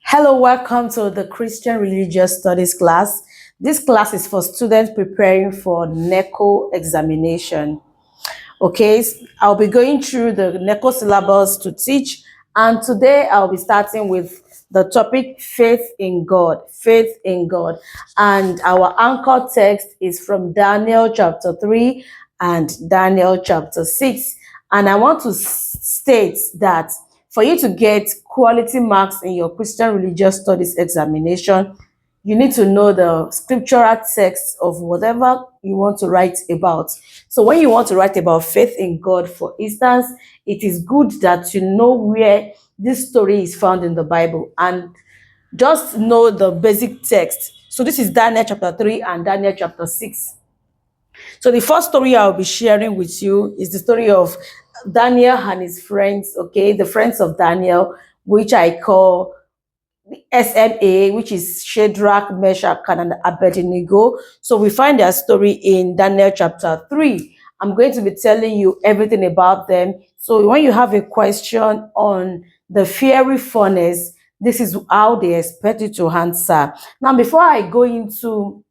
Hello, welcome to the Christian Religious Studies class. This class is for students preparing for NECO examination. Okay, I'll be going through the NECO syllabus to teach, and today I'll be starting with the topic faith in God. Faith in God. And our anchor text is from Daniel chapter 3 and Daniel chapter 6. And I want to state that for you to get quality marks in your Christian Religious Studies examination, you need to know the scriptural text of whatever you want to write about. So when you want to write about faith in God, for instance, it is good that you know where this story is found in the Bible and just know the basic text. So this is Daniel chapter 3 and Daniel chapter 6. So the first story I'll be sharing with you is the story of Daniel and his friends, okay, the friends of Daniel, which I call SMA, which is Shadrach, Meshach, and Abednego. So we find their story in Daniel chapter 3. I'm going to be telling you everything about them. So when you have a question on the fiery furnace, this is how they expect you to answer. Now, before I go into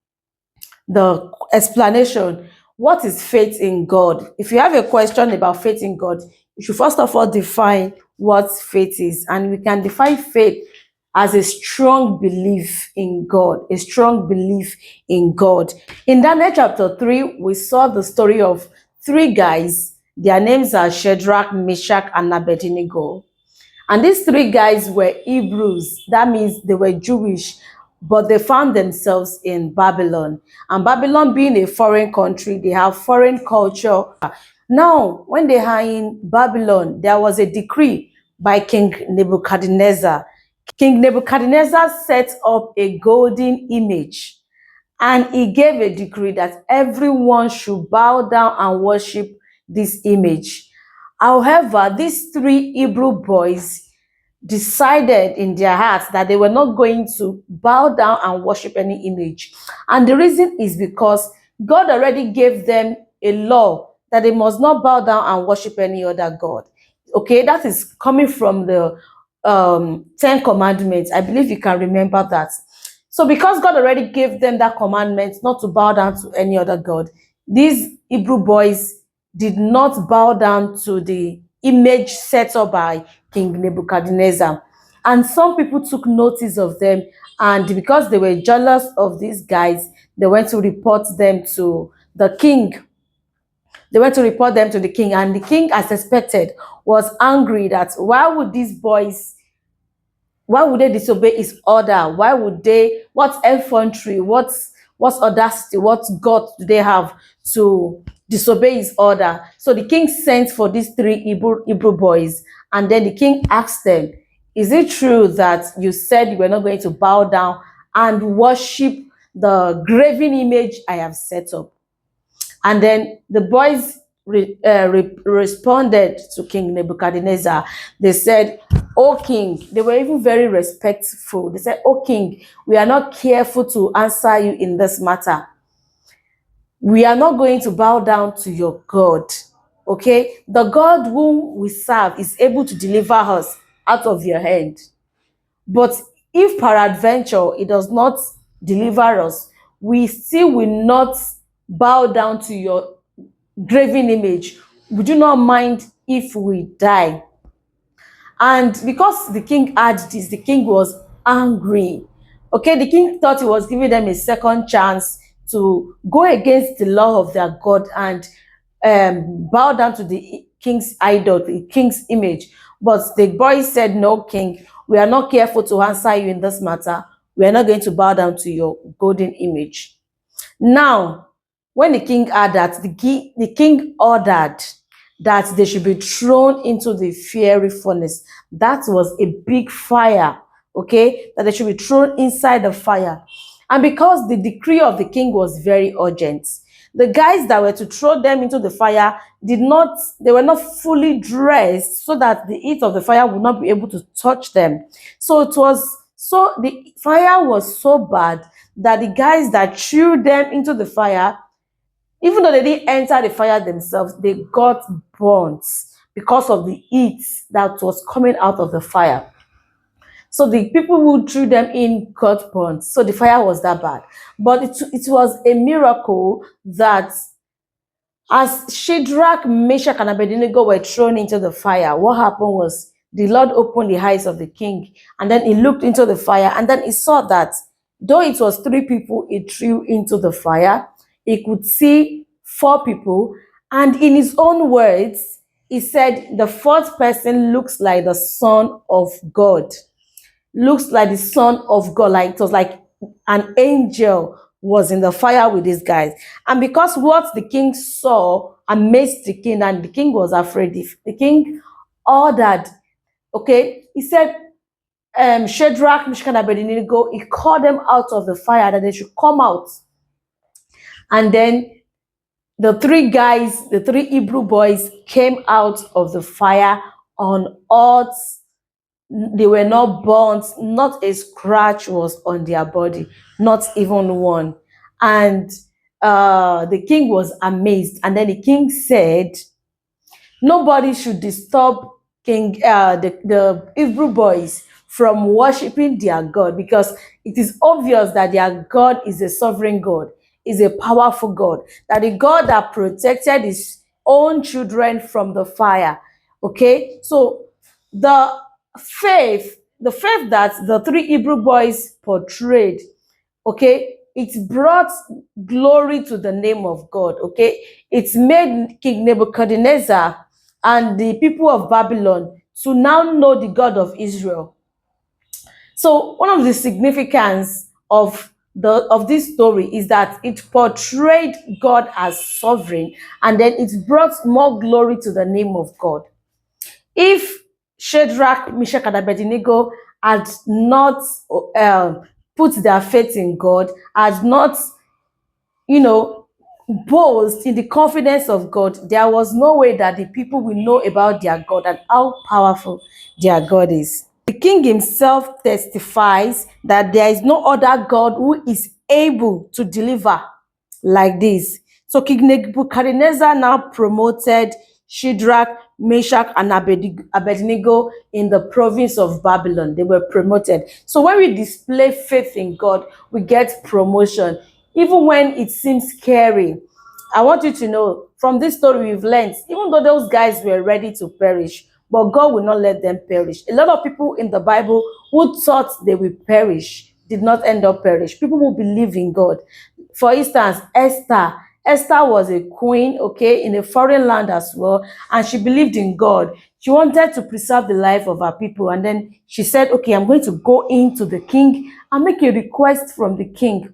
the explanation, what is faith in God? If you have a question about faith in God, you should first of all define what faith is. And we can define faith as a strong belief in God, a strong belief in God. In Daniel chapter 3, we saw the story of three guys. Their names are Shadrach, Meshach, and Abednego. And these three guys were Hebrews. That means they were Jewish, but they found themselves in Babylon. And Babylon being a foreign country, they have foreign culture. Now, when they are in Babylon, there was a decree by King Nebuchadnezzar. King Nebuchadnezzar set up a golden image, and he gave a decree that everyone should bow down and worship this image. However, these three Hebrew boys decided in their hearts that they were not going to bow down and worship any image. And the reason is because God already gave them a law that they must not bow down and worship any other God. Okay, that is coming from the 10 commandments. I believe you can remember that. So because God already gave them that commandment not to bow down to any other God, these Hebrew boys did not bow down to the image set up by King Nebuchadnezzar. And some people took notice of them, and because they were jealous of these guys, they went to report them to the king. They went to report them to the king, and the king, as expected, was angry that why would they disobey his order? Why would they, what effrontery, what's audacity, what God do they have to disobey his order? So the king sent for these three Hebrew boys, and then the king asked them, is it true that you said you were not going to bow down and worship the graven image I have set up? And then the boys responded to King Nebuchadnezzar. They said, "O king," they were even very respectful. They said, "O king, we are not careful to answer you in this matter. We are not going to bow down to your God." Okay? The God whom we serve is able to deliver us out of your hand. But if peradventure it does not deliver us, we still will not bow down to your graven image. We do not mind if we die. And because the king had this, the king was angry. Okay, the king thought he was giving them a second chance to go against the law of their God and bow down to the king's idol, the king's image. But the boys said, "No, king, we are not careful to answer you in this matter. We are not going to bow down to your golden image." Now, when the king heard that, the king ordered that they should be thrown into the fiery furnace. That was a big fire, okay? That they should be thrown inside the fire. And because the decree of the king was very urgent, the guys that were to throw them into the fire they were not fully dressed so that the heat of the fire would not be able to touch them. So the fire was so bad that the guys that threw them into the fire, even though they didn't enter the fire themselves, they got burnt because of the heat that was coming out of the fire. So the people who threw them in got burnt. So the fire was that bad. But it was a miracle that as Shadrach, Meshach, and Abednego were thrown into the fire, what happened was the Lord opened the eyes of the king, and then he looked into the fire, and then he saw that though it was 3 people he threw into the fire, he could see 4 people, and in his own words, he said the 4th person looks like the Son of God. Looks like the Son of God, like it was like an angel was in the fire with these guys. And because what the king saw amazed the king, and the king was afraid, if the king ordered, okay, he said, Shadrach, Meshach, and Abednego, he called them out of the fire that they should come out. And then the 3 guys, the 3 Hebrew boys, came out of the fire on odds. They were not burnt, not a scratch was on their body, not even one. And the king was amazed. And then the king said, nobody should disturb the Hebrew boys from worshiping their God, because it is obvious that their God is a sovereign God, is a powerful God, that the God that protected his own children from the fire. Okay, so the faith that the 3 Hebrew boys portrayed, okay, it brought glory to the name of God. Okay, it made King Nebuchadnezzar and the people of Babylon to now know the God of Israel. So one of the significance of this story is that it portrayed God as sovereign, and then it brought more glory to the name of God. If Shadrach, Meshach, and Abednego had not put their faith in God, had not, boast in the confidence of God, there was no way that the people will know about their God and how powerful their God is. The king himself testifies that there is no other God who is able to deliver like this. So King Nebuchadnezzar now promoted Shadrach, Meshach, and Abednego in the province of Babylon. They were promoted. So when we display faith in God, we get promotion, even when it seems scary. I want you to know, from this story we've learned, even though those guys were ready to perish, but God will not let them perish. A lot of people in the Bible who thought they will perish did not end up perish. People who believe in God. For instance, Esther. Esther was a queen, okay, in a foreign land as well, and she believed in God. She wanted to preserve the life of her people, and then she said, okay, I'm going to go into the king and make a request from the king.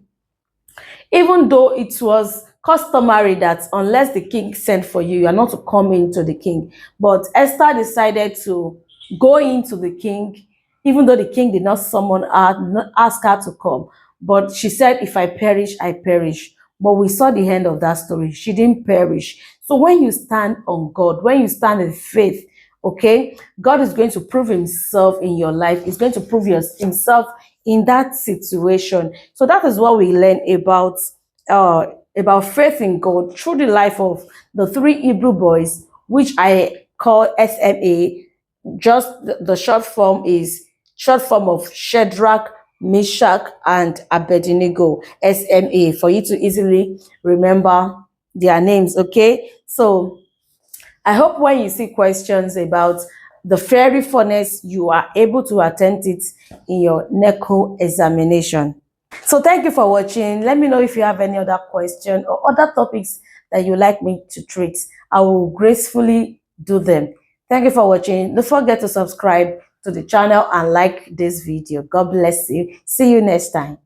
Even though it was customary that unless the king sent for you, you are not to come into the king. But Esther decided to go into the king, even though the king did not summon her, did not ask her to come. But she said, if I perish, I perish. But we saw the end of that story. She didn't perish. So when you stand on God, when you stand in faith, okay, God is going to prove himself in your life. He's going to prove himself in that situation. So that is what we learn about faith in God through the life of the 3 Hebrew boys, which I call SMA. Just the short form of Shadrach, Meshach, and Abednego, SMA, for you to easily remember their names. Okay, so I hope when you see questions about the fiery furnace, you are able to attempt it in your NECO examination. So thank you for watching. Let me know if you have any other question or other topics that you'd like me to treat. I will gracefully do them. Thank you for watching. Don't forget to subscribe to the channel and like this video. God bless you. See you next time.